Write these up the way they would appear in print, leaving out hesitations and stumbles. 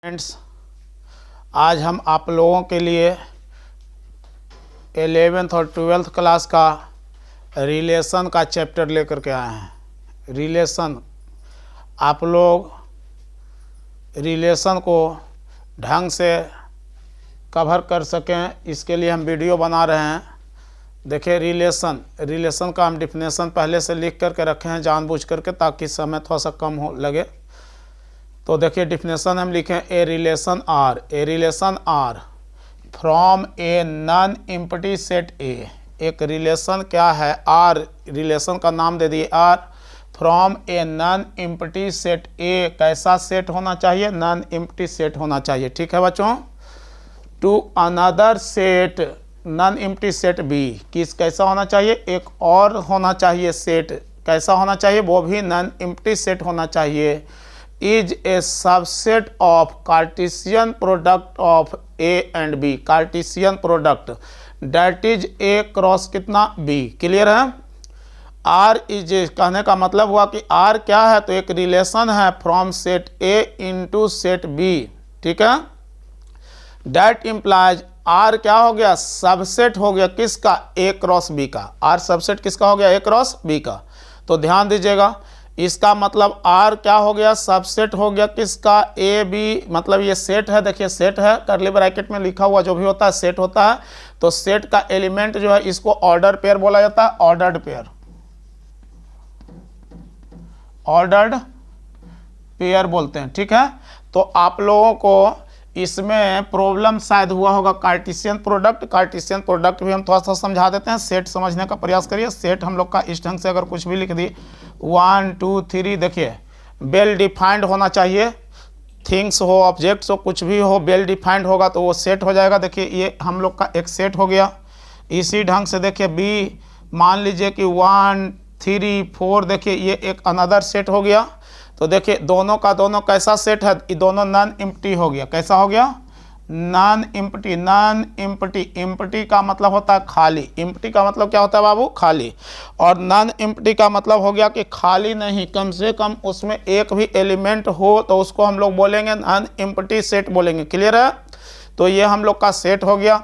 Friends, आज हम आप लोगों के लिए 11th और 12th क्लास का रिलेशन का चैप्टर लेकर के आए हैं। रिलेशन, आप लोग रिलेशन को ढंग से कवर कर सकें इसके लिए हम वीडियो बना रहे हैं। देखिए, रिलेशन का हम डिफिनेशन पहले से लिख करके रखे हैं जानबूझ करके, ताकि समय थोड़ा सा कम हो लगे। तो देखिए, डिफिनेशन हम लिखें a relation R from a non empty set A. एक रिलेशन क्या है? आर, रिलेशन का नाम दे दिए R, from a non empty set A. कैसा सेट होना चाहिए? नॉन एम्प्टी सेट होना चाहिए। ठीक है बच्चों। To another set non empty set B, किस कैसा होना चाहिए? एक और होना चाहिए सेट, कैसा होना चाहिए? वो भी नॉन एम्प्टी सेट होना चाहिए। Is a subset of Cartesian product of A and B. Cartesian product that is a cross कितना? बी। क्लियर है? आर इज, कहने का मतलब हुआ कि आर क्या है? तो एक रिलेशन है from set A into set B. ठीक है। डेट इम्प्लाइज, आर क्या हो गया? सबसेट हो गया किसका? ए क्रॉस बी का। आर सबसेट किसका हो गया? ए क्रॉस बी का। तो ध्यान दीजिएगा, इसका मतलब आर क्या हो गया? सबसेट हो गया किसका? A B. मतलब ये सेट है, देखिए सेट है, कर्ली ब्रैकेट में लिखा हुआ जो भी होता है सेट होता है। तो सेट का एलिमेंट जो है इसको ऑर्डर्ड पेयर बोला जाता है। ऑर्डर्ड पेयर बोलते हैं। ठीक है। तो आप लोगों को इसमें प्रॉब्लम शायद हुआ होगा कार्टेशियन प्रोडक्ट भी हम थोड़ा सा समझा देते हैं। सेट समझने का प्रयास करिए। सेट हम लोग का इस ढंग से अगर कुछ भी लिख दी 1 2 3, देखिए वेल डिफाइंड होना चाहिए। थिंग्स हो, ऑब्जेक्ट्स हो, कुछ भी हो, वेल डिफाइंड होगा तो वो सेट हो जाएगा। देखिए ये हम लोग का एक सेट हो गया। इसी ढंग से देखिए बी, मान लीजिए कि 1 3 4, देखिए ये एक अनदर सेट हो गया। तो देखिए दोनों का दोनों कैसा सेट है? ये दोनों नॉन एम्प्टी हो गया। कैसा हो गया? Non empty. एम्प्टी का मतलब होता है खाली। एम्प्टी का मतलब क्या होता है बाबू? खाली। और नॉन एम्प्टी का मतलब हो गया कि खाली नहीं, कम से कम उसमें एक भी एलिमेंट हो, तो उसको हम लोग बोलेंगे नॉन एम्प्टी सेट बोलेंगे। क्लियर है? तो ये हम लोग का सेट हो गया।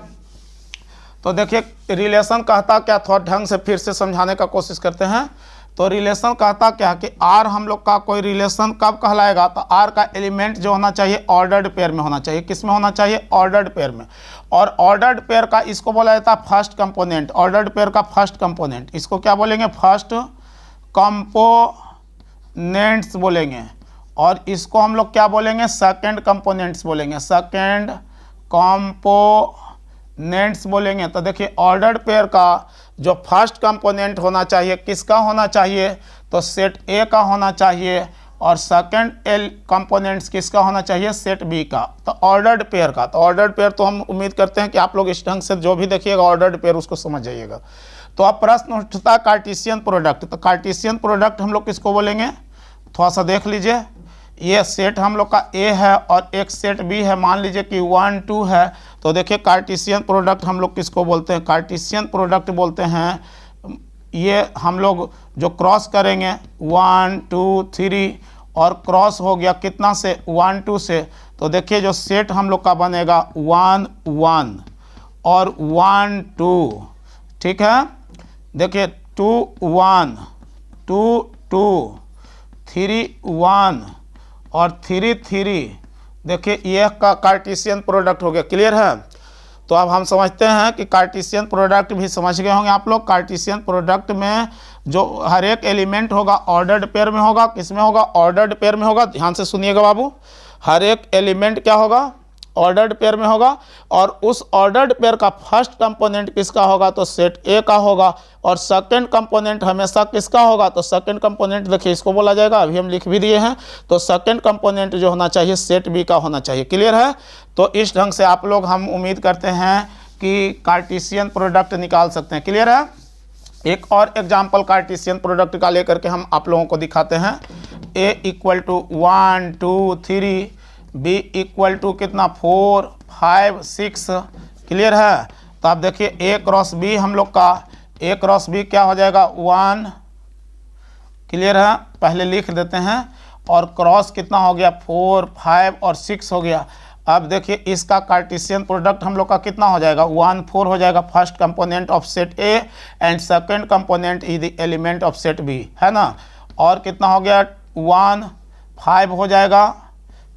तो देखिए रिलेशन कहता क्या, थोड़ा ढंग से फिर से समझाने का कोशिश करते हैं। तो रिलेशन कहता क्या कि आर हम लोग का कोई रिलेशन कब कहलाएगा? तो आर का एलिमेंट जो होना चाहिए ऑर्डर्ड पेयर में होना चाहिए। किस में होना चाहिए? ऑर्डर्ड पेयर में। और ऑर्डर्ड पेयर का इसको बोला जाता है फर्स्ट कंपोनेंट। ऑर्डर्ड पेयर का फर्स्ट कंपोनेंट, इसको क्या बोलेंगे? फर्स्ट कंपोनेंट्स बोलेंगे। और इसको हम लोग क्या बोलेंगे? सेकेंड कंपोनेंट्स बोलेंगे। सेकेंड कंपोनेंट्स बोलेंगे। तो देखिए ऑर्डर्ड पेयर का जो फर्स्ट कंपोनेंट होना चाहिए किसका होना चाहिए? तो सेट ए का होना चाहिए। और सेकंड कंपोनेंट्स किसका होना चाहिए? सेट बी का। तो ऑर्डर्ड पेयर का, तो ऑर्डर्ड पेयर तो हम उम्मीद करते हैं कि आप लोग इस ढंग से जो भी देखिएगा ऑर्डर्ड पेयर उसको समझ जाइएगा। तो अब प्रश्न उठता कार्टेशियन प्रोडक्ट। तो कार्टेशियन प्रोडक्ट हम लोग किसको बोलेंगे? थोड़ा सा देख लीजिए। ये सेट हम लोग का ए है और एक सेट बी है, मान लीजिए कि 1 2 है। तो देखिए कार्टेशियन प्रोडक्ट हम लोग किसको बोलते हैं? कार्टेशियन प्रोडक्ट बोलते हैं ये हम लोग जो क्रॉस करेंगे 1 2 3, और क्रॉस हो गया कितना से? 1 2 से। तो देखिए जो सेट हम लोग का बनेगा 1 1 और 1 2। ठीक है। देखिए 2 1 2 2 3 1 और 3 3। देखिए ये का कार्टेशियन प्रोडक्ट हो गया। क्लियर है? तो अब हम समझते हैं कि कार्टेशियन प्रोडक्ट भी समझ गए होंगे आप लोग। कार्टेशियन प्रोडक्ट में जो हर एक एलिमेंट होगा ऑर्डर्ड पेयर में होगा। किस में होगा? ऑर्डर्ड पेयर में होगा। ध्यान से सुनिएगा बाबू, हर एक एलिमेंट क्या होगा? ऑर्डर्ड पेयर में होगा। और उस ऑर्डर्ड पेयर का फर्स्ट कंपोनेंट किसका होगा? तो सेट ए का होगा। और सेकंड कंपोनेंट हमेशा किसका होगा? तो सेकंड कंपोनेंट देखिए इसको बोला जाएगा, अभी हम लिख भी दिए हैं। तो सेकंड कंपोनेंट जो होना चाहिए सेट बी का होना चाहिए। क्लियर है? तो इस ढंग से आप लोग, हम उम्मीद करते हैं कि कार्टेशियन प्रोडक्ट निकाल सकते हैं। क्लियर है? एक और एग्जाम्पल कार्टेशियन प्रोडक्ट का लेकर के हम आप लोगों को दिखाते हैं। A equal to 1 2 3, b equal to कितना? 4 5 6। क्लियर है? तो आप देखिए ए क्रॉस बी हम लोग का, ए क्रॉस बी क्या हो जाएगा? 1। क्लियर है? पहले लिख देते हैं। और क्रॉस कितना हो गया 4, 5 और 6 हो गया। अब देखिए इसका कार्टेशियन प्रोडक्ट हम लोग का कितना हो जाएगा 1, 4 हो जाएगा, first component of set A and second component is the element of set B, है ना। और कितना हो गया 1, 5 हो जाएगा,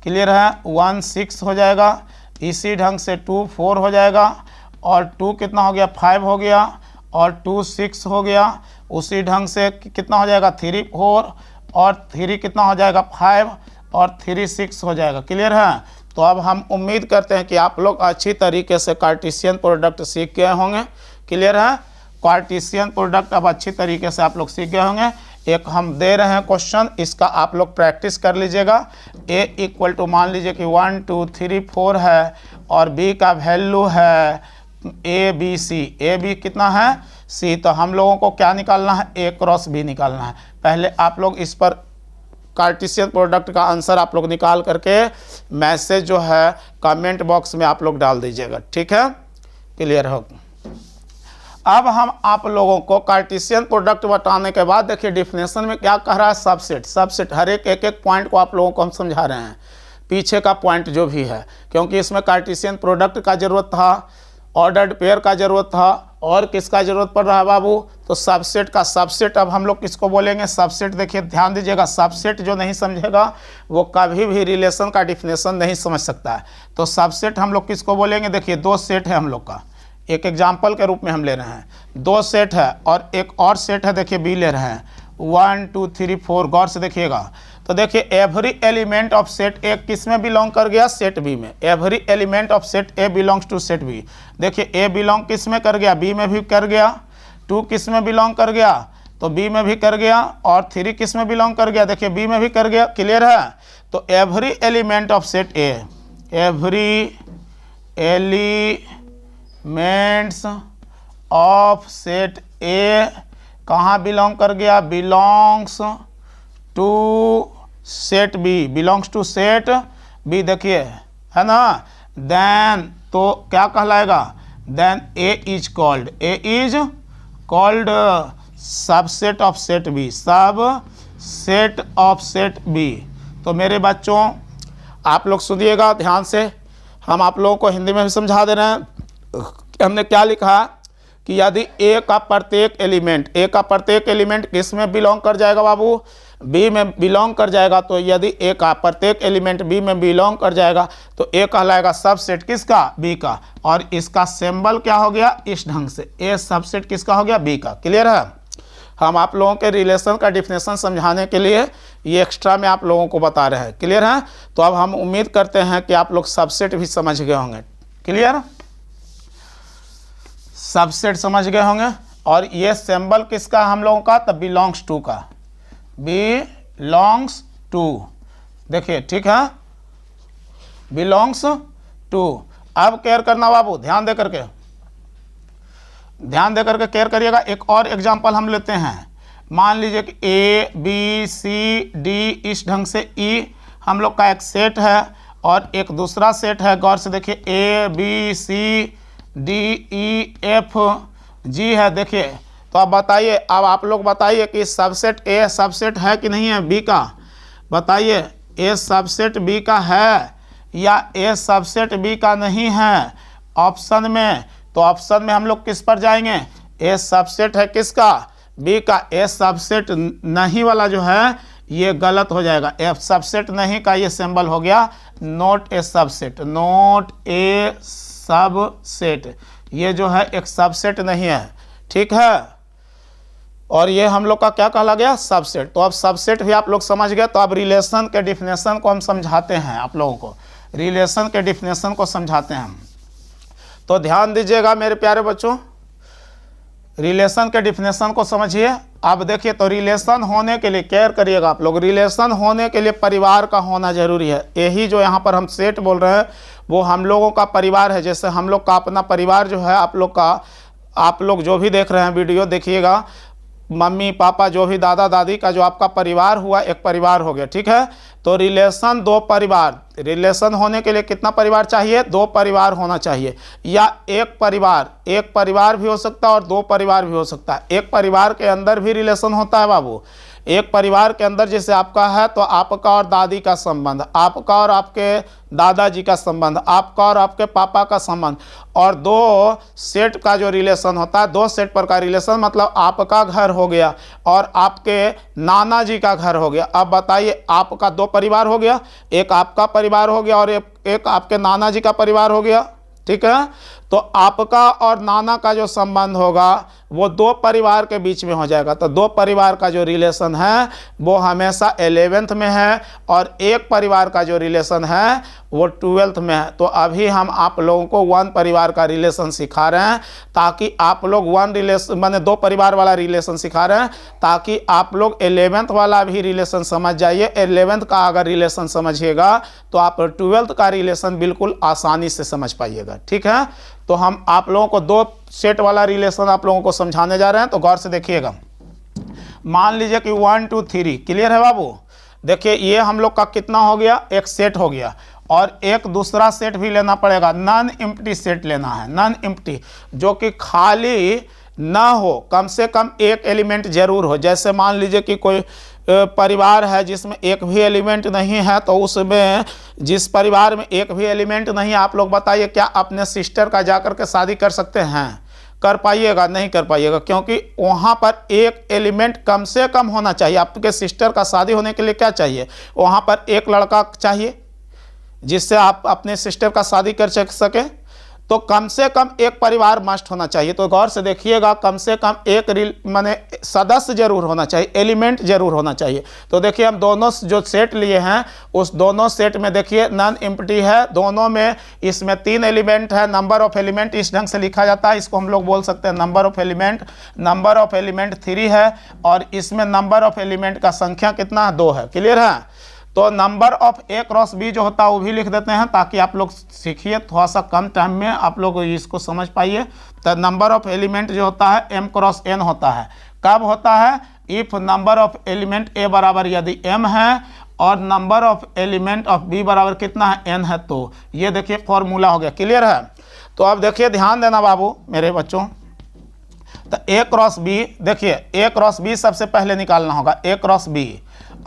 क्लियर है, 1, 6 हो जाएगा, इसी ढंग से 2, 4 हो जाएगा, और 2 कितना हो गया 5 हो गया, और 2, 6 हो गया, उसी ढंग से कितना हो जाएगा 3, 4, और 3 कितना हो जाएगा 5, और 3, 6 हो जाएगा, क्लियर है। तो अब हम उम्मीद करते हैं कि आप लोग अच्छी तरीके से कार्टेशियन प्रोडक्ट सीख गए होंगे, क्लियर है। कार्टेशियन प्रोडक्ट अब अच्छी तरीके से आप लोग सीख गए होंगे। एक हम दे रहे हैं क्वेश्चन, इसका आप लोग प्रैक्टिस कर लीजिएगा। a इक्वल टू मान लीजिए कि 1, 2, 3, 4 है, और b का वैल्यू है a b c, a b कितना है c, तो हम लोगों को क्या निकालना है a क्रॉस b निकालना है। पहले आप लोग इस पर कार्टेशियन प्रोडक्ट का आंसर आप लोग निकाल करके मैसेज जो है कमेंट बॉक्स में आप लोग डाल दीजिएगा, ठीक है, क्लियर हो। अब हम आप लोगों को कार्टेशियन प्रोडक्ट बताने के बाद देखिए डिफिनेशन में क्या कह रहा है, सबसेट। सबसेट हर एक पॉइंट को आप लोगों को हम समझा रहे हैं, पीछे का पॉइंट जो भी है, क्योंकि इसमें कार्टेशियन प्रोडक्ट का जरूरत था, ऑर्डर्ड पेयर का जरूरत था, और किसका जरूरत पड़ रहा है बाबू, तो सबसेट का। सबसेट अब हम लोग किसको बोलेंगे, सबसेट। देखिए ध्यान दीजिएगा, सबसेट जो नहीं समझेगा वो कभी भी रिलेशन का डिफिनेशन नहीं समझ सकता है। तो सबसेट हम लोग किसको बोलेंगे, देखिए 2 सेट है हम लोग का, एक एग्जाम्पल के रूप में हम ले रहे हैं, 2 सेट है, और एक और सेट है, देखिए बी ले रहे हैं, 1, 2, 3, 4, गौर से देखिएगा। तो देखिए every element of set A किस में बिलोंग कर गया, सेट बी में। Every element of set A belongs to set B. देखिए ए बिलोंग किस में कर गया, बी में भी कर गया, 2 किस में बिलोंग कर गया, तो बी में भी कर गया, और 3 किस में बिलोंग कर गया, देखिए बी में भी कर गया, क्लियर है। तो every element of set A, every elements of set A कहाँ बिलोंग कर गया, belongs to set B, belongs to set B, देखिए है ना। देन तो क्या कहलाएगा, then A is called, A is called subset of set B, subset of set B. तो मेरे बच्चों आप लोग सुनिएगा ध्यान से, हम आप लोगों को हिंदी में भी समझा दे रहे हैं। हमने क्या लिखा कि यदि ए का प्रत्येक एलिमेंट, ए का प्रत्येक एलिमेंट किस में बिलोंग कर जाएगा बाबू, बी में बिलोंग कर जाएगा, तो यदि ए का प्रत्येक एलिमेंट बी में बिलोंग कर जाएगा तो ए कहलाएगा सबसेट किसका, बी का। और इसका सिंबल क्या हो गया, इस ढंग से, ए सबसेट किसका हो गया, बी का, क्लियर है। हम आप लोगों के रिलेशन का डिफिनेशन समझाने के लिए ये एक्स्ट्रा में आप लोगों को बता रहे हैं, क्लियर है। तो अब हम उम्मीद करते हैं कि आप लोग सबसेट भी समझ गए होंगे, क्लियर, सबसेट समझ गए होंगे। और ये सिंबल किसका हम लोगों का, तो बिलोंग्स टू का, बिलोंग्स टू, देखिए ठीक है, बिलोंग्स टू। अब केयर करना बाबू, ध्यान दे करके केयर करिएगा। एक और एग्जांपल हम लेते हैं, मान लीजिए कि ए बी सी डी इस ढंग से ई हम लोग का एक सेट है, और एक दूसरा सेट है, गौर से देखिए A B C D E F G है, देखिए। तो अब बताइए, अब आप लोग बताइए कि सबसेट ए सबसेट है कि नहीं है बी का, बताइए ए सबसेट बी का है या ए सबसेट बी का नहीं है ऑप्शन में। तो ऑप्शन में हम लोग किस पर जाएंगे, ए सबसेट है किसका, बी का। ए सबसेट नहीं वाला जो है ये गलत हो जाएगा, ए सबसेट नहीं का ये सिंबल हो गया not a subset, not a subset, ये जो है एक सबसेट नहीं है, ठीक है। और ये हम लोग का क्या कहला गया, सबसेट। तो अब सबसेट भी आप लोग समझ गए। तो अब रिलेशन के डिफिनेशन को हम समझाते हैं, आप लोगों को रिलेशन के डिफिनेशन को समझाते हैं। तो ध्यान दीजिएगा मेरे प्यारे बच्चों, रिलेशन के डिफिनेशन को समझिए। अब देखिए, तो रिलेशन होने के लिए केयर करिएगा आप लोग, रिलेशन होने के लिए परिवार का होना जरूरी है। यही जो यहाँ पर हम सेट बोल रहे हैं वो हम लोगों का परिवार है। जैसे हम लोग का अपना परिवार जो है, आप लोग जो भी देख रहे हैं वीडियो देखिएगा, मम्मी पापा जो भी दादा दादी का जो आपका परिवार हुआ, एक परिवार हो गया, ठीक है। तो रिलेशन 2 परिवार, रिलेशन होने के लिए कितना परिवार चाहिए, 2 परिवार होना चाहिए, या एक परिवार भी हो सकता है और 2 परिवार भी हो सकता है। एक परिवार के अंदर भी रिलेशन होता है बाबू, एक परिवार के अंदर जैसे आपका है तो आपका और दादी का संबंध, आपका और आपके दादाजी का संबंध, आपका और आपके पापा का संबंध, और दो सेट का जो रिलेशन होता है, दो सेट पर का रिलेशन, मतलब आपका घर हो गया और आपके नाना जी का घर हो गया। अब बताइए, आपका दो परिवार हो गया, एक आपका परिवार हो गया और एक आपके नाना जी का परिवार हो गया, ठीक है। तो आपका और नाना का जो संबंध होगा वो दो परिवार के बीच में हो जाएगा। तो दो परिवार का जो रिलेशन है वो हमेशा 11th में है और एक परिवार का जो रिलेशन है वो 12th में है। तो अभी हम आप लोगों को वन परिवार का रिलेशन सिखा रहे हैं ताकि आप लोग वन रिलेशन माने दो परिवार वाला रिलेशन सिखा रहे हैं ताकि आप लोग 11th वाला भी रिलेशन समझ जाइए। 11th का अगर रिलेशन समझिएगा तो आप 12th का रिलेशन बिल्कुल आसानी से समझ पाइएगा, ठीक है। तो हम आप लोगों को दो सेट वाला रिलेशन आप लोगों को समझाने जा रहे हैं, तो गौर से देखिएगा। मान लीजिए कि 1 2 3, क्लियर है बाबू। देखिए ये हम लोग का कितना हो गया, एक सेट हो गया और एक दूसरा सेट भी लेना पड़ेगा, नॉन एम्प्टी सेट लेना है, नॉन एम्प्टी जो कि खाली ना हो, कम से कम एक एलिमेंट जरूर हो। जैसे मान लीजिए कि कोई परिवार है जिसमें एक भी एलिमेंट नहीं है, तो उसमें जिस परिवार में एक भी एलिमेंट नहीं है, आप लोग बताइए क्या अपने सिस्टर का जाकर के शादी कर सकते हैं? कर पाइएगा? नहीं कर पाइएगा, क्योंकि वहाँ पर एक एलिमेंट कम से कम होना चाहिए। आपके सिस्टर का शादी होने के लिए क्या चाहिए? वहाँ पर एक लड़का चाहिए जिससे आप अपने सिस्टर का शादी कर सके। तो कम से कम एक परिवार मस्ट होना चाहिए। तो गौर से देखिएगा, कम से कम एक माने सदस्य जरूर होना चाहिए, एलिमेंट जरूर होना चाहिए। तो देखिए हम दोनों जो सेट लिए हैं उस दोनों सेट में देखिए नॉन एम्प्टी है, दोनों में इसमें 3 एलिमेंट है। नंबर ऑफ एलिमेंट इस ढंग से लिखा जाता है, इसको हम लोग बोल सकते हैं number of element. Number of element 3 है और इसमें नंबर ऑफ एलिमेंट का संख्या कितना है? 2 है, क्लियर है। तो number of A cross B जो होता है वो भी लिख देते हैं ताकि आप लोग सीखिए, थोड़ा सा कम टाइम में आप लोग इसको समझ पाइए। तो नंबर ऑफ एलिमेंट जो होता है m क्रॉस n होता है। कब होता है? If number of element a बराबर यदि m है और number of element of b बराबर कितना है? n है। तो ये देखिए फॉर्मूला हो गया, क्लियर है। तो अब देखिए ध्यान देना बाबू मेरे बच्चों, तो a क्रॉस b, देखिए a क्रॉस b सबसे पहले निकालना होगा, a क्रॉस b।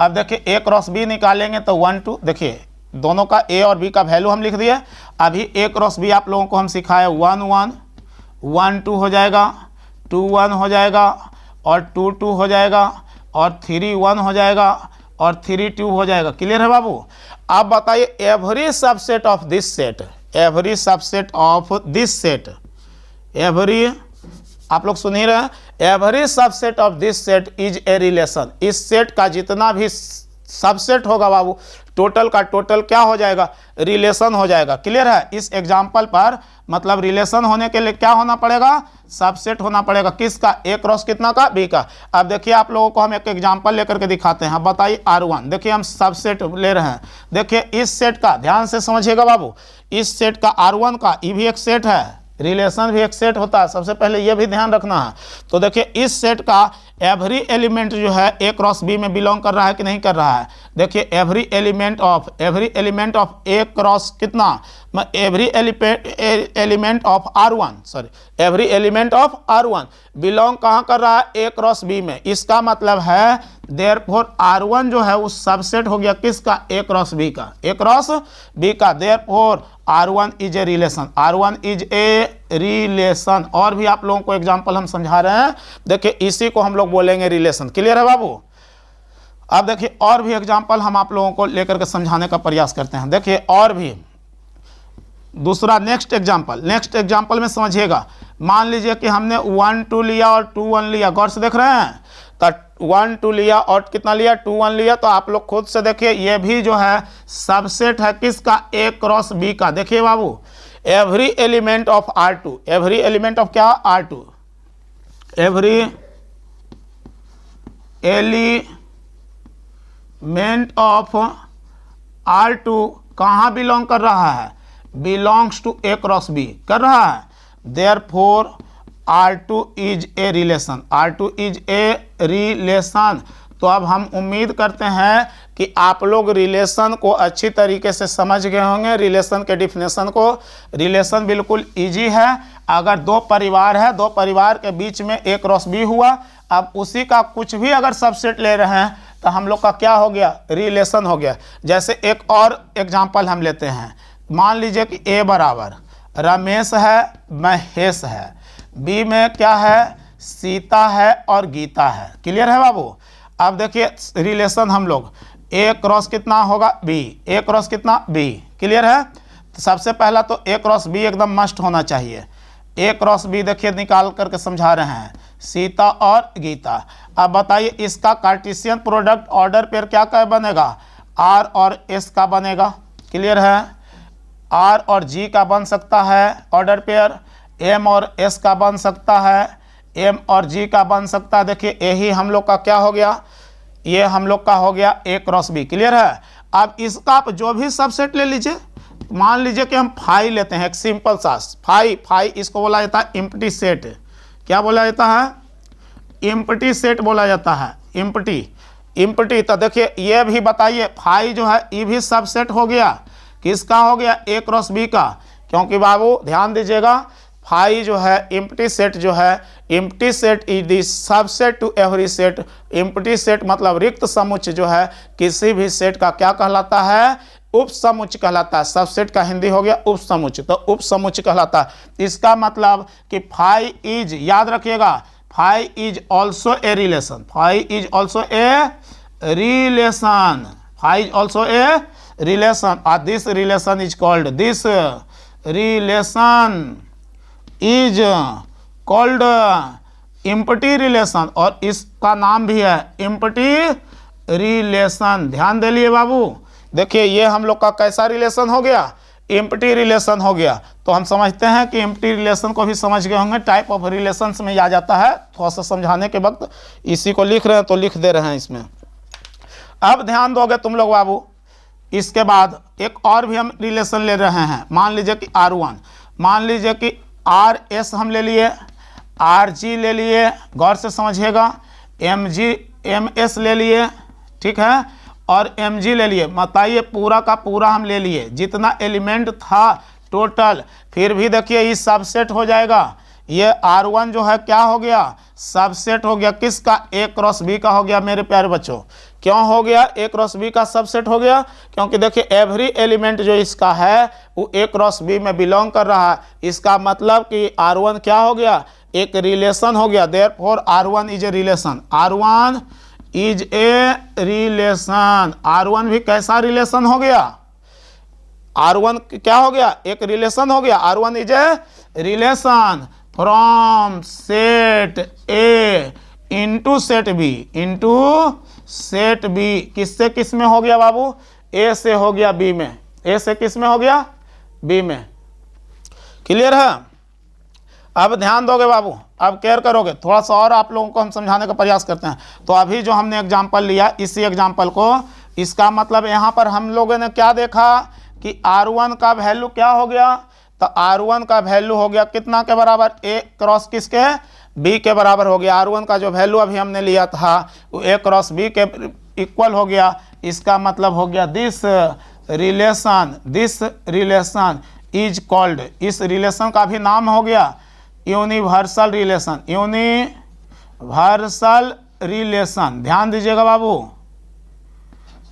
अब देखिए a क्रॉस b निकालेंगे तो 1 2, देखिए दोनों का a और b का वैल्यू हम लिख दिए। अभी a क्रॉस b आप लोगों को हम सिखाए 1 1 1 2 हो जाएगा, 2 1 हो जाएगा और 2 2 हो जाएगा और 3 1 हो जाएगा और 3 2 हो जाएगा, क्लियर है बाबू। अब बताइए every subset of this set, every subset of this set, every, आप लोग सुन ही रहे हैं, every subset of this set is a relation. इस सेट का जितना भी सबसेट होगा बाबू, टोटल का टोटल क्या हो जाएगा? रिलेशन हो जाएगा, क्लियर है। इस एग्जाम्पल पर मतलब रिलेशन होने के लिए क्या होना पड़ेगा? सबसेट होना पड़ेगा। किसका? ए क्रॉस कितना का? बी का। अब देखिए आप लोगों को हम एक एग्जाम्पल लेकर के दिखाते हैं। बताइए R1, देखिए हम सबसेट ले रहे हैं। देखिए इस सेट का ध्यान से समझिएगा बाबू, इस सेट का R1 का ये भी एक सेट है, रिलेशन भी एक सेट होता है, सबसे पहले ये भी ध्यान रखना है। तो देखिए इस सेट का एवरी एलिमेंट जो है ए क्रॉस बी में बिलोंग कर रहा है कि नहीं कर रहा है? देखिए every element of A cross कितना, every element of R1, sorry every element of R1 belong कहाँ कर रहा है? ए क्रॉस बी में। इसका मतलब है देयरफॉर R1 जो है वो सबसेट हो गया किसका? ए क्रॉस बी का, ए क्रॉस बी का। Therefore R1 is a relation, R1 is a relation. और भी आप लोगों को एग्जांपल हम समझा रहे हैं, देखिए इसी को हम लोग बोलेंगे रिलेशन, क्लियर है बाबू। अब देखिए और भी एग्जांपल हम आप लोगों को लेकर के समझाने का प्रयास करते हैं। देखिए और भी दूसरा नेक्स्ट एग्जांपल में समझिएगा। मान लीजिए कि हमने 1 2 लिया और 2 1 लिया, गौर से देख रहे हैं। तो 1 2 लिया और कितना लिया? 2 1 लिया। तो आप लोग खुद से देखिए ये भी जो है सबसेट है किसका? ए क्रॉस बी का। देखिए बाबू every element of R2, every element of क्या? R2, every element of R2 कहाँ बिलोंग कर रहा है? Belongs to A cross B कर रहा है। Therefore R2 is a relation, R2 is a relation. तो अब हम उम्मीद करते हैं कि आप लोग रिलेशन को अच्छी तरीके से समझ गए होंगे, रिलेशन के डिफिनेशन को। रिलेशन बिल्कुल इजी है। अगर दो परिवार है, दो परिवार के बीच में ए क्रॉस बी हुआ, अब उसी का कुछ भी अगर सबसेट ले रहे हैं तो हम लोग का क्या हो गया, रिलेशन हो गया। जैसे एक और एग्जांपल हम लेते हैं, मान लीजिए कि ए बराबर रमेश है, महेश है, बी में क्या है, सीता है और गीता है। क्लियर है बाबू। अब देखिए रिलेशन हम लोग ए क्रॉस कितना होगा बी, ए क्रॉस कितना बी। क्लियर है। तो सबसे पहला तो ए क्रॉस बी एकदम मस्ट होना चाहिए। ए क्रॉस बी देखिए निकाल करके समझा रहे हैं, सीता और गीता। अब बताइए इसका कार्टेशियन प्रोडक्ट ऑर्डर पेयर क्या क्या बनेगा, आर और एस का बनेगा। क्लियर है। आर और जी का बन सकता है ऑर्डर पेयर, एम और एस का बन सकता है, एम और जी का बन सकता है। देखिए यही हम लोग का क्या हो गया, ये हम लोग का हो गया ए क्रॉस बी। क्लियर है। अब इसका आप जो भी सबसेट ले लीजिए, मान लीजिए कि हम फाई लेते हैं, एक सिंपल सा फाई इसको बोला जाता है एम्प्टी सेट। क्या बोला जाता है, एम्प्टी सेट बोला जाता है, एम्प्टी। तो देखिए ये भी बताइए फाई जो है ये भी सबसेट हो गया, किसका हो गया, ए क्रॉस बी का। क्योंकि बाबू ध्यान दीजिएगा फाई जो है एम्प्टी सेट जो है, empty set is the subset to every set. Empty set मतलब रिक्त समुच्चय जो है किसी भी सेट का क्या कहलाता है, उप समुच्चय कहलाता है। सबसेट का हिंदी हो गया उप समुच्चय, तो उप समुच्चय कहलाता है। इसका मतलब कि फाई इज, याद रखिएगा, phi is also a relation, phi is also a relation, phi is also a relation. और this relation is called, this relation is called empty relation, और इसका नाम भी है एम्प्टी रिलेशन। ध्यान दे लिए बाबू। देखिए ये हम लोग का कैसा रिलेशन हो गया, एम्प्टी रिलेशन हो गया। तो हम समझते हैं कि एम्प्टी रिलेशन को भी समझ गए होंगे, टाइप ऑफ रिलेशंस में आ जाता है। थोड़ा सा समझाने के वक्त इसी को लिख रहे हैं तो लिख दे रहे हैं इसमें। अब ध्यान दोगे तुम लोग बाबू, इसके बाद एक और भी हम रिलेशन ले रहे हैं। मान लीजिए कि R1, मान लीजिए कि RS हम ले लिए, RG ले लिए, गौर से समझिएगा, MG MS ले लिए, ठीक है, और MG ले लिए। बताइए पूरा का पूरा हम ले लिए, जितना एलिमेंट था टोटल, फिर भी देखिए ये सबसेट हो जाएगा। ये R1 जो है क्या हो गया, सबसेट हो गया किसका, A क्रॉस B का हो गया मेरे प्यारे बच्चों। क्यों हो गया, A क्रॉस B का सबसेट हो गया, क्योंकि देखिए एवरी एलिमेंट जो इसका है वो A क्रॉस B में बिलोंग कर रहा है। इसका मतलब कि R1 क्या हो गया, एक रिलेशन हो गया। Therefore R1 is a relation, R1 is a relation. R1 भी कैसा रिलेशन हो गया, R1 क्या हो गया, एक रिलेशन हो गया। R1 is a relation from set A into set B, into set B. किससे किस में हो गया बाबू, ए से हो गया बी में, ए से किस में हो गया, बी में। क्लियर है। अब ध्यान दोगे बाबू, अब केयर करोगे, थोड़ा सा और आप लोगों को हम समझाने का प्रयास करते हैं। तो अभी जो हमने एग्जाम्पल लिया, इसी एग्जाम्पल को, इसका मतलब यहाँ पर हम लोगों ने क्या देखा कि R1 का वैल्यू क्या हो गया, तो R1 का वैल्यू हो गया कितना के बराबर, A क्रॉस किसके, B के बराबर हो गया। R1 का जो वैल्यू अभी हमने लिया था वो A क्रॉस B के इक्वल हो गया। इसका मतलब हो गया दिस रिलेशन इज कॉल्ड, इस रिलेशन का भी नाम हो गया यूनिवर्सल रिलेशन, यूनिवर्सल रिलेशन। ध्यान दीजिएगा बाबू,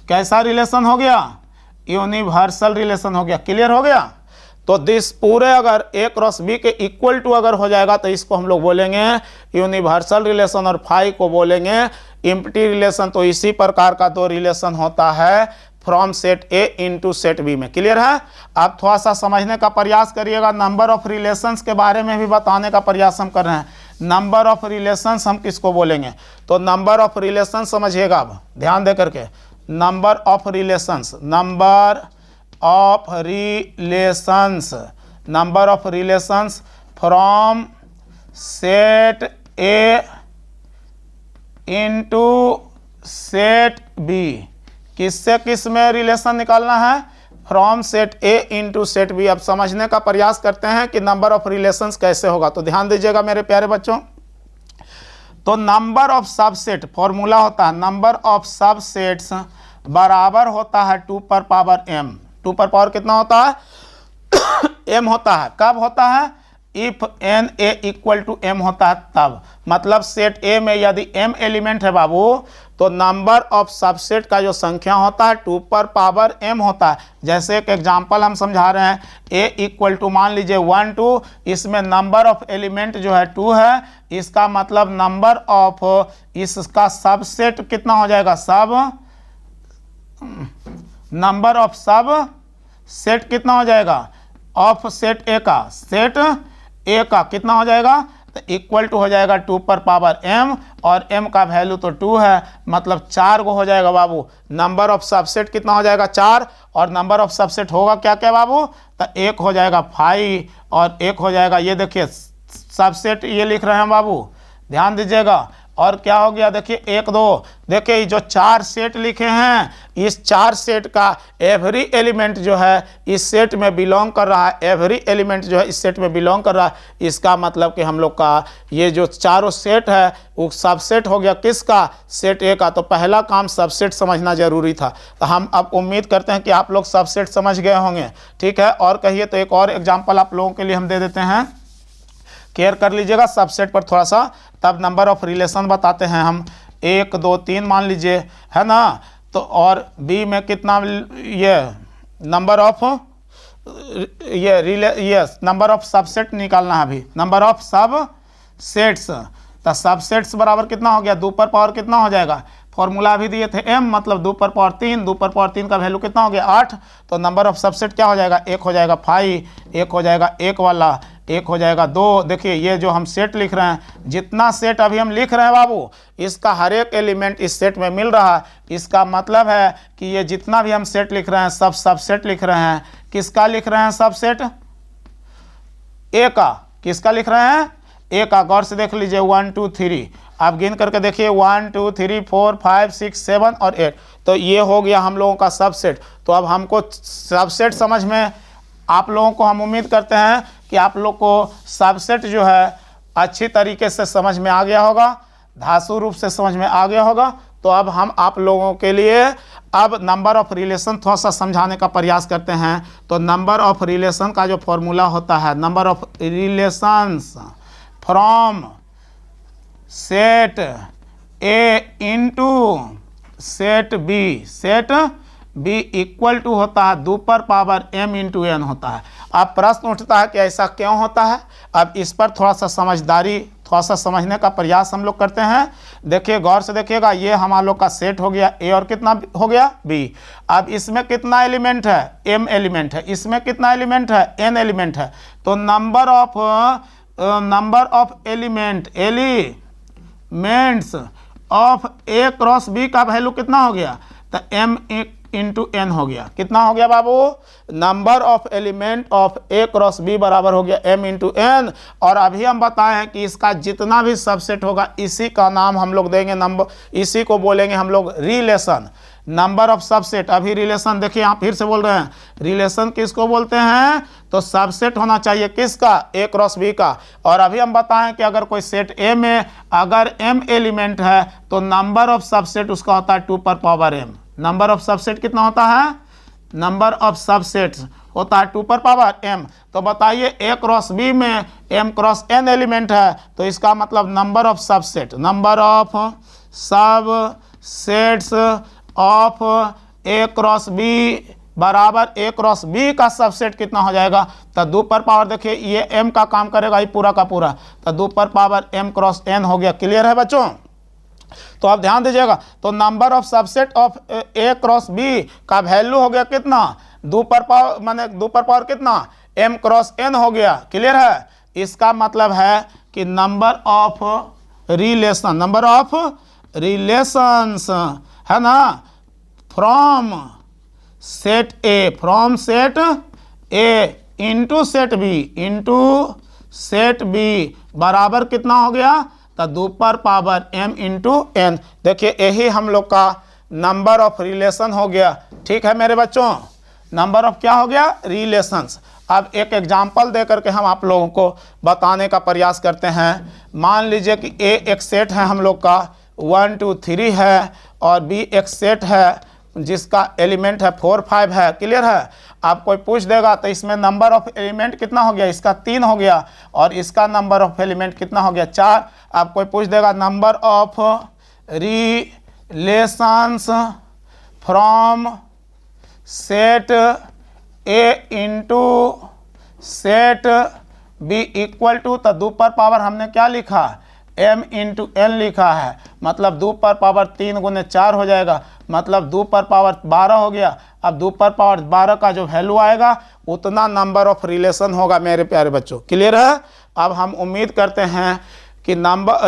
कैसा रिलेशन हो गया, यूनिवर्सल रिलेशन हो गया। क्लियर हो गया। तो दिस पूरे अगर A क्रॉस B के इक्वल टू अगर हो जाएगा तो इसको हम लोग बोलेंगे यूनिवर्सल रिलेशन, और फाई को बोलेंगे एम्प्टी रिलेशन। तो इसी प्रकार का दो रिलेशन होता है from set A into set B में। क्लियर है। आप थोड़ा सा समझने का प्रयास करिएगा। नंबर ऑफ रिलेशंस के बारे में भी बताने का प्रयास हम कर रहे हैं। नंबर ऑफ रिलेशंस हम किसको बोलेंगे, तो नंबर ऑफ रिलेशन समझिएगा। अब ध्यान दे करके, number of relations, number of relations, number of relations from set A into set B। किससे किस में रिलेशन निकालना है, from set A into set B। अब समझने का प्रयास करते हैं कि नंबर ऑफ रिलेशंस कैसे होगा। तो ध्यान दीजिएगा मेरे प्यारे बच्चों। तो नंबर ऑफ सबसेट, फॉर्मूला होता है नंबर ऑफ सबसेट्स बराबर होता है 2 पर पावर m। 2 पर पावर कितना होता है, m होता है। कब होता है, if n A equal to m होता है तब, मतलब सेट ए में यदि एम एलिमेंट है बाबू तो नंबर ऑफ सबसेट का जो संख्या होता है 2 पर पावर m होता है। जैसे एक एग्जांपल हम समझा रहे हैं, a इक्वल टू मान लीजिए 1 2, इसमें नंबर ऑफ एलिमेंट जो है 2 है, इसका मतलब नंबर ऑफ इसका सबसेट कितना हो जाएगा, नंबर ऑफ सब सेट कितना हो जाएगा, ऑफ सेट ए का, सेट ए का कितना हो जाएगा, तो इक्वल टू हो जाएगा 2 पर पावर m, और m का वैल्यू तो 2 है, मतलब 4 को हो जाएगा बाबू। नंबर ऑफ सबसेट कितना हो जाएगा 4, और नंबर ऑफ सबसेट होगा क्या क्या बाबू, तो एक हो जाएगा 5 और एक हो जाएगा, ये देखिए सबसेट ये लिख रहे हैं बाबू, ध्यान दीजिएगा। और क्या हो गया देखिए 1 2, देखिए जो 4 सेट लिखे हैं, इस 4 सेट का एवरी एलिमेंट जो है इस सेट में बिलोंग कर रहा है, एवरी एलिमेंट जो है इस सेट में बिलोंग कर रहा है। इसका मतलब कि हम लोग का ये जो चारों सेट है वो सबसेट हो गया किसका, सेट ए का। तो पहला काम सबसेट समझना जरूरी था, तो हम अब उम्मीद करते हैं कि आप लोग सबसेट समझ गए होंगे, ठीक है। और कहिए तो एक और एग्जाम्पल आप लोगों के लिए हम दे देते हैं, केयर कर लीजिएगा सबसेट पर थोड़ा सा, तब नंबर ऑफ रिलेशन बताते हैं हम। 1 2 3 मान लीजिए, है ना, तो और बी में कितना, ये नंबर ऑफ ये नंबर ऑफ सबसेट निकालना है अभी, नंबर ऑफ सब सेट्स। तो सबसेट्स बराबर कितना हो गया, 2 पर पावर कितना हो जाएगा, फॉर्मूला भी दिए थे m, मतलब 2 पर पावर 3, 2 पर पावर 3 का वैल्यू कितना हो गया 8। तो नंबर ऑफ सबसेट क्या हो जाएगा, 1 हो जाएगा 5, 1 हो जाएगा 1 वाला, 1 हो जाएगा 2। देखिए ये जो हम सेट लिख रहे हैं, जितना सेट अभी हम लिख रहे हैं बाबू, इसका हर एक एलिमेंट इस सेट में मिल रहा है। इसका मतलब है कि ये जितना भी हम सेट लिख रहे हैं सब सबसेट लिख रहे हैं। किसका लिख रहे हैं सबसेट, ए का। किसका लिख रहे हैं, ए का। गौर से देख लीजिए 1 2 3, आप गिन करके देखिए 1 2 3 4 5 6 7 और 8। तो ये हो गया हम लोगों का सबसेट। तो अब हमको सबसेट समझ में, आप लोगों को हम उम्मीद करते हैं कि आप लोग को सबसेट जो है अच्छी तरीके से समझ में आ गया होगा, धांसू रूप से समझ में आ गया होगा। तो अब हम आप लोगों के लिए अब नंबर ऑफ रिलेशन थोड़ा सा समझाने का प्रयास करते हैं। तो नंबर ऑफ रिलेशन का जो फॉर्मूला होता है, number of relations from set A into set B, set B equal to होता है 2 पर पावर m इंटू एन होता है। अब प्रश्न उठता है कि ऐसा क्यों होता है। अब इस पर थोड़ा सा समझदारी, थोड़ा सा समझने का प्रयास हम लोग करते हैं। देखिए गौर से देखिएगा, ये हमारे लोग का सेट हो गया ए, और कितना हो गया b। अब इसमें कितना एलिमेंट है, m एलिमेंट है, इसमें कितना एलिमेंट है, n एलिमेंट है। तो number of elements of A cross B का वैल्यू कितना हो गया, तो m इंटू एन हो गया। कितना हो गया बाबू, number of element of A cross B बराबर हो गया m इंटू एन। और अभी हम बताए हैं कि इसका जितना भी सबसेट होगा इसी का नाम हम लोग देंगे नंबर, इसी को बोलेंगे हम लोग रिलेशन। नंबर ऑफ सबसेट, अभी रिलेशन देखिए यहाँ फिर से बोल रहे हैं, रिलेशन किसको बोलते हैं, तो सबसेट होना चाहिए किसका, ए क्रॉस बी का। और अभी हम बताएं कि अगर कोई सेट ए में अगर m एलिमेंट है तो नंबर ऑफ सबसेट उसका होता है 2 पर power m। Number of subset कितना होता है, नंबर ऑफ सबसेट होता है 2 पर पावर m। तो बताइए ए क्रॉस बी में m क्रॉस n एलिमेंट है, तो इसका मतलब number of subset, number of subsets of A cross B बराबर ए क्रॉस बी का सबसेट कितना हो जाएगा, तो 2 पर पावर, देखिए ये m का काम करेगा ये पूरा का पूरा, तो 2 पर पावर m क्रॉस n हो गया। क्लियर है बच्चों। तो आप ध्यान दीजिएगा, तो number of subset of A cross B का वैल्यू हो गया कितना, 2 पर पावर, माने 2 पर पावर कितना, m क्रॉस n हो गया। क्लियर है। इसका मतलब है कि number of relation, number of relations है ना, from set A, from set A into set B, into set B बराबर कितना हो गया, तो 2 पर पावर m इंटू एन। देखिए यही हम लोग का नंबर ऑफ रिलेशन हो गया। ठीक है मेरे बच्चों, नंबर ऑफ क्या हो गया, रिलेशंस। अब एक एग्जाम्पल दे करके हम आप लोगों को बताने का प्रयास करते हैं। मान लीजिए कि ए एक सेट है हम लोग का 1 2 3 है, और बी एक सेट है जिसका एलिमेंट है 4 5 है। क्लियर है। आप कोई पूछ देगा तो इसमें नंबर ऑफ एलिमेंट कितना हो गया, इसका 3 हो गया, और इसका नंबर ऑफ एलिमेंट कितना हो गया, 4। आप कोई पूछ देगा number of relations from set A into set B equal to, तो 2 पर पावर हमने क्या लिखा, m इंटू एन लिखा है, मतलब 2 पर पावर 3 गुने 4 हो जाएगा, मतलब 2 पर पावर 12 हो गया। अब 2 पर पावर 12 का जो वैल्यू आएगा उतना नंबर ऑफ रिलेशन होगा मेरे प्यारे बच्चों। क्लियर है। अब हम उम्मीद करते हैं कि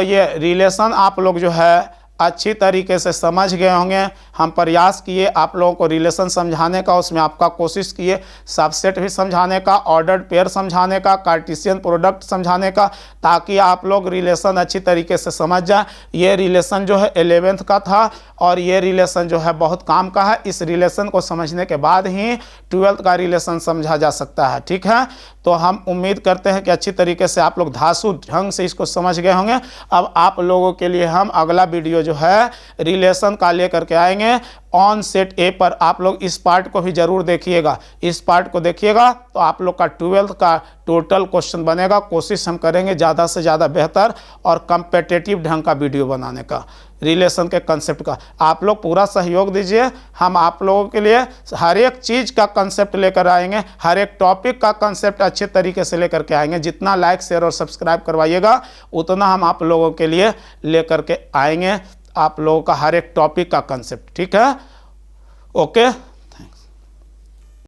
ये रिलेशन आप लोग जो है अच्छी तरीके से समझ गए होंगे। हम प्रयास किए आप लोगों को रिलेशन समझाने का, उसमें आपका कोशिश किए सबसेट भी समझाने का, ऑर्डर्ड पेयर समझाने का, कार्टेशियन प्रोडक्ट समझाने का, ताकि आप लोग रिलेशन अच्छी तरीके से समझ जाएं। ये रिलेशन जो है 11th का था और ये रिलेशन जो है बहुत काम का है। इस रिलेशन को समझने के बाद ही 12th का रिलेशन समझा जा सकता है। ठीक है। तो हम उम्मीद करते हैं कि अच्छी तरीके से आप लोग धांसू ढंग से इसको समझ गए होंगे। अब आप लोगों के लिए हम अगला वीडियो जो है रिलेशन का लेकर के आएंगे ऑन सेट ए पर। आप लोग इस पार्ट को भी जरूर देखिएगा, इस पार्ट को देखिएगा तो आप लोग का 12th का टोटल क्वेश्चन बनेगा। कोशिश हम करेंगे ज़्यादा से ज़्यादा बेहतर और कम्पिटिटिव ढंग का वीडियो बनाने का, रिलेशन के कंसेप्ट का। आप लोग पूरा सहयोग दीजिए, हम आप लोगों के लिए हर एक चीज़ का कंसेप्ट लेकर आएंगे, हर एक टॉपिक का कंसेप्ट अच्छे तरीके से लेकर के आएंगे। जितना लाइक शेयर और सब्सक्राइब करवाइएगा उतना हम आप लोगों के लिए लेकर के आएंगे आप लोगों का हर एक टॉपिक का कंसेप्ट। ठीक है। ओके।